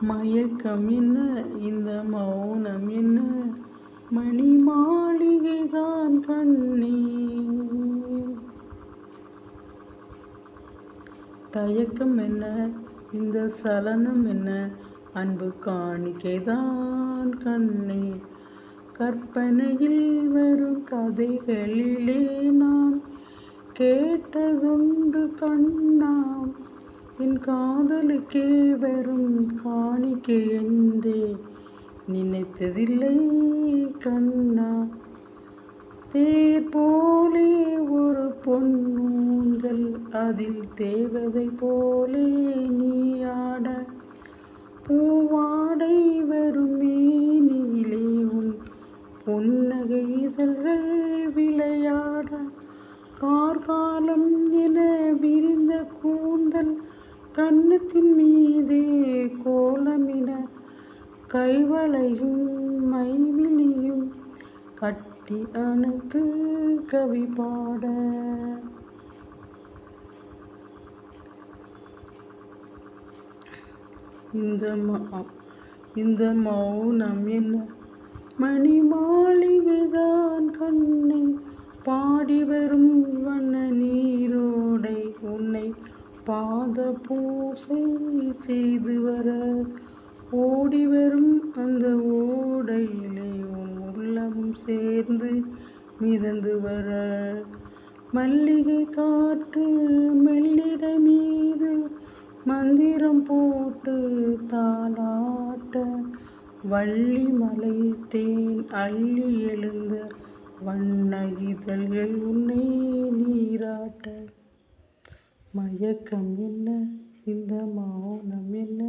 மயக்கம் என்ன, இந்த மௌனம் என்ன, மணி மாளிகைதான் கண்ணே. தயக்கம் என்ன, இந்த சலனம் என்ன, அன்பு காணிக்கைதான் கண்ணே. கற்பனையில் வரும் கதைகளிலே நான் கேட்டதுண்டு கண்ணா, என் காதலுக்கே வரும் காணிக்கை என்றே நினைத்ததில்லை கண்ணா. தேர் போலே ஒரு பொன்னூஞ்சல், அதில் தேவதை போலே நீ ஆட, பூவாடை வரும் மேனியிலே உன் புன்னகை இதழ்கள் விளையாட, கார்காலம் என விரிந்த கூந்தல் கன்னத்தின் மீதே கோலமிட, கைவளையும் மைவிழியும் கட்டி அணைத்து கவி பாட. இந்த மௌனம் என்ன, மணி மாளிகைதான் கண்ணை. பாடி வரும் வண்ண நீரோடை உன்னை பாத பூசை செய்து வர, ஓடி வரும் அந்த ஓடையிலே உன் உள்ளமும் சேர்ந்து மிதந்து வர, மல்லிகை காற்று மெல்லிடை மீது மந்திரம் போட்டு தாளாட்ட, வள்ளி மலை தேன் அள்ளி எழுந்த வண்ண இதழ்கள் உன்னை நீராட்ட. மயக்கம் என்ன, இந்த மௌனம் என்ன,